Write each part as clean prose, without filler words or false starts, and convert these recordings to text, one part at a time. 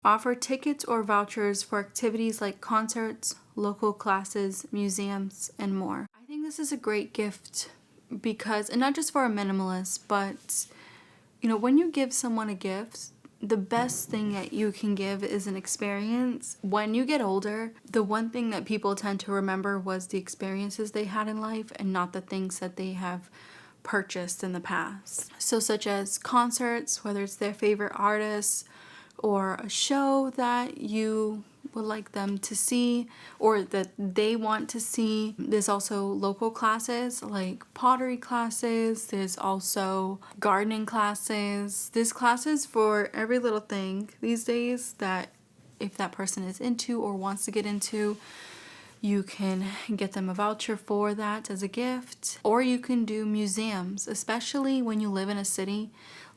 Offer tickets or vouchers for activities like concerts, local classes, museums, and more. I think this is a great gift because, and not just for a minimalist, but when you give someone a gift, the best thing that you can give is an experience. When you get older, the one thing that people tend to remember was the experiences they had in life and not the things that they have purchased in the past. So such as concerts, whether it's their favorite artists or a show that you would like them to see or that they want to see. There's also local classes like pottery classes. There's also gardening classes. There's classes for every little thing these days that if that person is into or wants to get into, you can get them a voucher for that as a gift. Or you can do museums, especially when you live in a city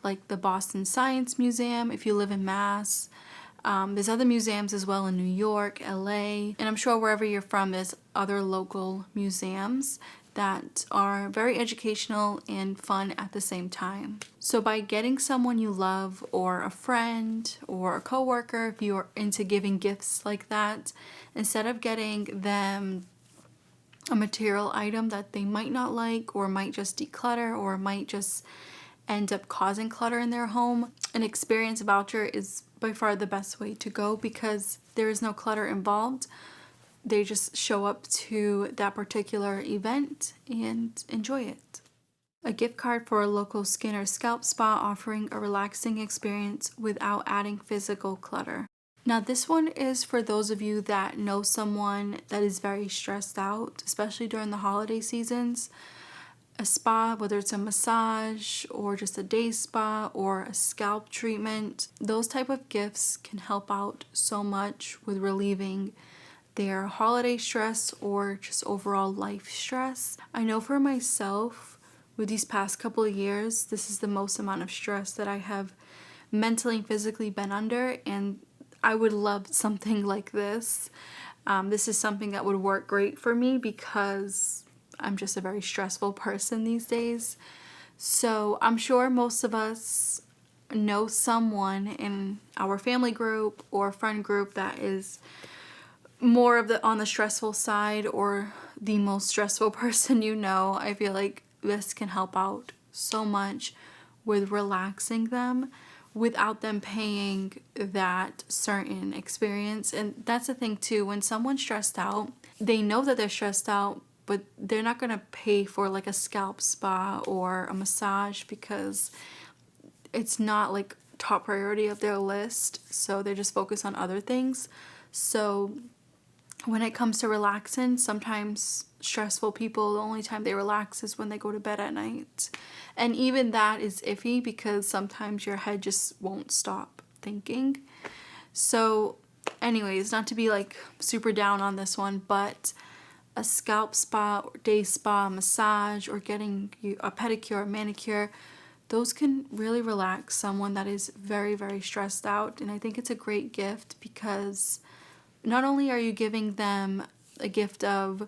like the Boston Science Museum, if you live in Mass. There's other museums as well in New York, LA, and I'm sure wherever you're from there's other local museums that are very educational and fun at the same time. So by getting someone you love or a friend or a coworker, if you're into giving gifts like that, instead of getting them a material item that they might not like or might just declutter or might just end up causing clutter in their home, an experience voucher is by far the best way to go because there is no clutter involved. They just show up to that particular event and enjoy it. A gift card for a local skin or scalp spa offering a relaxing experience without adding physical clutter. Now this one is for those of you that know someone that is very stressed out, especially during the holiday seasons. A spa, whether it's a massage or just a day spa or a scalp treatment, those type of gifts can help out so much with relieving their holiday stress or just overall life stress. I know for myself, with these past couple of years, this is the most amount of stress that I have mentally and physically been under, and I would love something like this. This is something that would work great for me because I'm just a very stressful person these days. So I'm sure most of us know someone in our family group or friend group that is more of on the stressful side or the most stressful person you know. I feel like this can help out so much with relaxing them without them paying that certain experience. And that's the thing too, when someone's stressed out, they know that they're stressed out, but they're not gonna pay for like a scalp spa or a massage because it's not like top priority of their list. So they're just focused on other things. So when it comes to relaxing, sometimes stressful people, the only time they relax is when they go to bed at night. And even that is iffy because sometimes your head just won't stop thinking. So anyways, not to be like super down on this one, but a scalp spa or day spa, massage, or getting a pedicure or manicure, those can really relax someone that is very, very stressed out. And I think it's a great gift because not only are you giving them a gift of,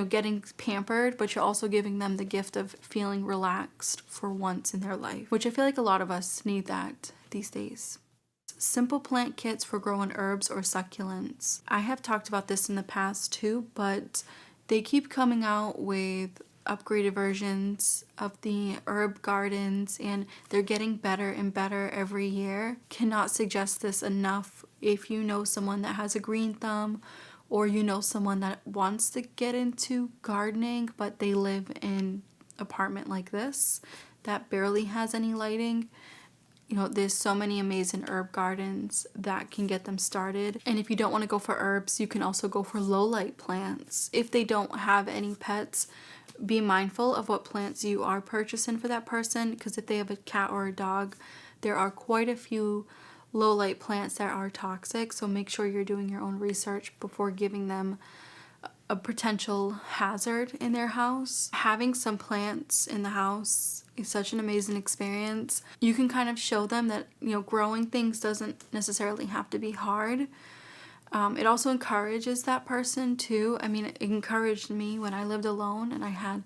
getting pampered, but you're also giving them the gift of feeling relaxed for once in their life, which I feel like a lot of us need that these days. Simple plant kits for growing herbs or succulents. I have talked about this in the past too, but they keep coming out with upgraded versions of the herb gardens and they're getting better and better every year. Cannot suggest this enough. If you know someone that has a green thumb or you know someone that wants to get into gardening but they live in an apartment like this that barely has any lighting, there's so many amazing herb gardens that can get them started. And if you don't want to go for herbs, you can also go for low light plants. If they don't have any pets, be mindful of what plants you are purchasing for that person, because if they have a cat or a dog, there are quite a few low light plants that are toxic. So make sure you're doing your own research before giving them a potential hazard in their house. Having some plants in the house is such an amazing experience. You can kind of show them that, growing things doesn't necessarily have to be hard. It also encourages that person too. I mean, it encouraged me when I lived alone and I had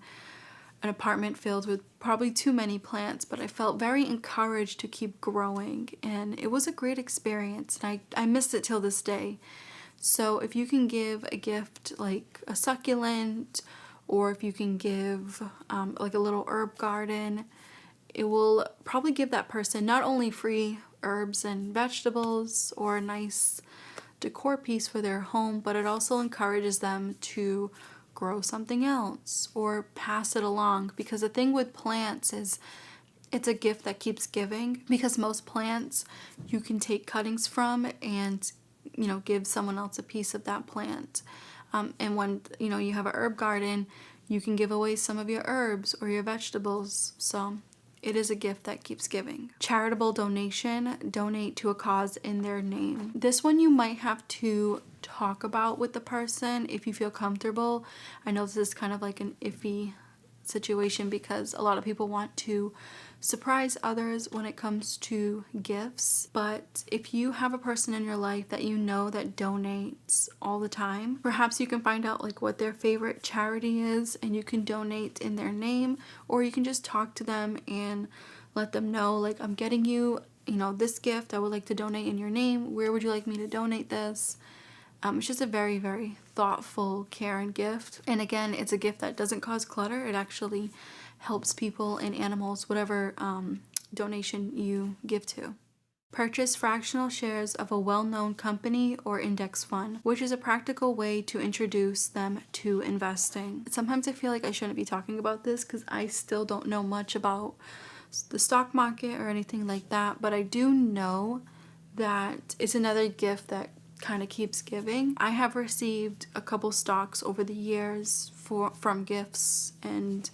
an apartment filled with probably too many plants, but I felt very encouraged to keep growing, and it was a great experience, and I miss it till this day. So if you can give a gift like a succulent, or if you can give like a little herb garden, it will probably give that person not only free herbs and vegetables or a nice decor piece for their home, but it also encourages them to grow something else or pass it along. Because the thing with plants is it's a gift that keeps giving, because most plants you can take cuttings from and, you know, give someone else a piece of that plant. And when, you know, you have a herb garden, you can give away some of your herbs or your vegetables. So it is a gift that keeps giving. Charitable donation, donate to a cause in their name. This one you might have to talk about with the person if you feel comfortable. I know this is kind of like an iffy situation because a lot of people want to surprise others when it comes to gifts, but if you have a person in your life that you know that donates all the time, perhaps you can find out like what their favorite charity is and you can donate in their name, or you can just talk to them and let them know like, I'm getting you, you know, this gift, I would like to donate in your name, where would you like me to donate this? It's just a very, very thoughtful, caring gift. And again, it's a gift that doesn't cause clutter. It actually helps people and animals, whatever donation you give to. Purchase fractional shares of a well-known company or index fund, which is a practical way to introduce them to investing. Sometimes I feel like I shouldn't be talking about this because I still don't know much about the stock market or anything like that, but I do know that it's another gift that kind of keeps giving. I have received a couple stocks over the years from gifts, and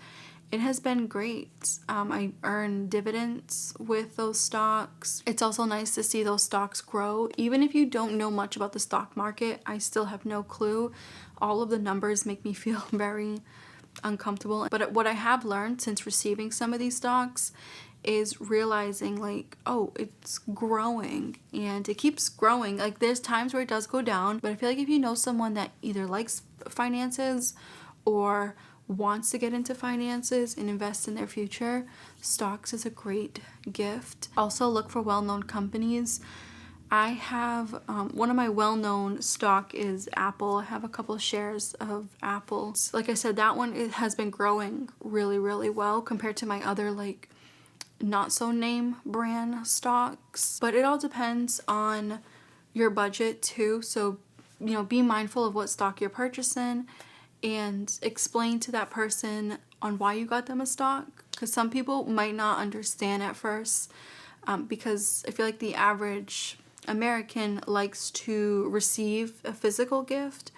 it has been great. I earn dividends with those stocks. It's also nice to see those stocks grow. Even if you don't know much about the stock market, I still have no clue. All of the numbers make me feel very uncomfortable. But what I have learned since receiving some of these stocks is realizing like, oh, it's growing and it keeps growing. Like there's times where it does go down, but I feel like if you know someone that either likes finances or wants to get into finances and invest in their future, stocks is a great gift. Also look for well-known companies. I have one of my well-known stock is Apple. I have a couple shares of Apple. Like I said, that one, it has been growing really, really well compared to my other like not so name brand stocks. But it all depends on your budget too. So, you know, be mindful of what stock you're purchasing and explain to that person on why you got them a stock, because some people might not understand at first, because I feel like the average American likes to receive a physical gift,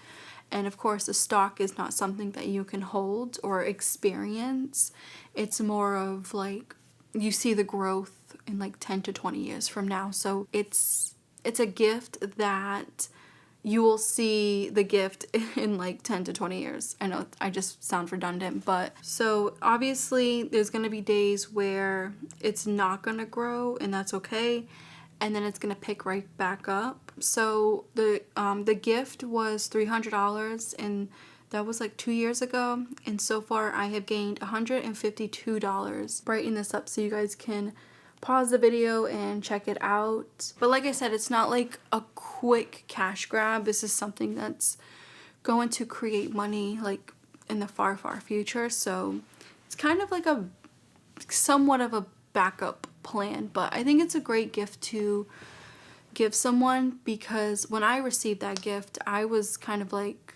and of course a stock is not something that you can hold or experience. It's more of like you see the growth in like 10 to 20 years from now. So it's a gift that you will see the gift in like 10 to 20 years. I know I just sound redundant, but so obviously there's going to be days where it's not going to grow, and that's okay. And then it's going to pick right back up. So the gift was $300, and that was like 2 years ago. And so far I have gained $152. Brighten this up so you guys can pause the video and check it out. But like I said, it's not like a quick cash grab. This is something that's going to create money like in the far, far future. So it's kind of like a somewhat of a backup plan, but I think it's a great gift to give someone, because when I received that gift, I was kind of like,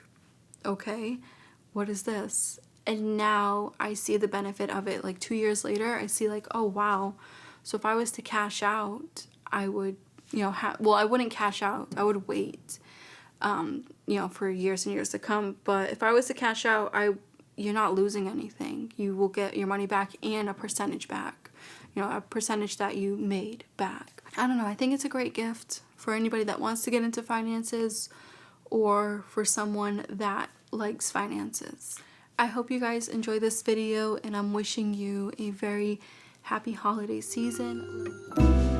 okay, what is this? And now I see the benefit of it. Like 2 years later, I see like, oh wow. So if I was to cash out, I would, you know, well, I wouldn't cash out. I would wait, you know, for years and years to come. But if I was to cash out, you're not losing anything. You will get your money back and a percentage back, you know, a percentage that you made back. I don't know. I think it's a great gift for anybody that wants to get into finances or for someone that likes finances. I hope you guys enjoy this video, and I'm wishing you a very happy holiday season.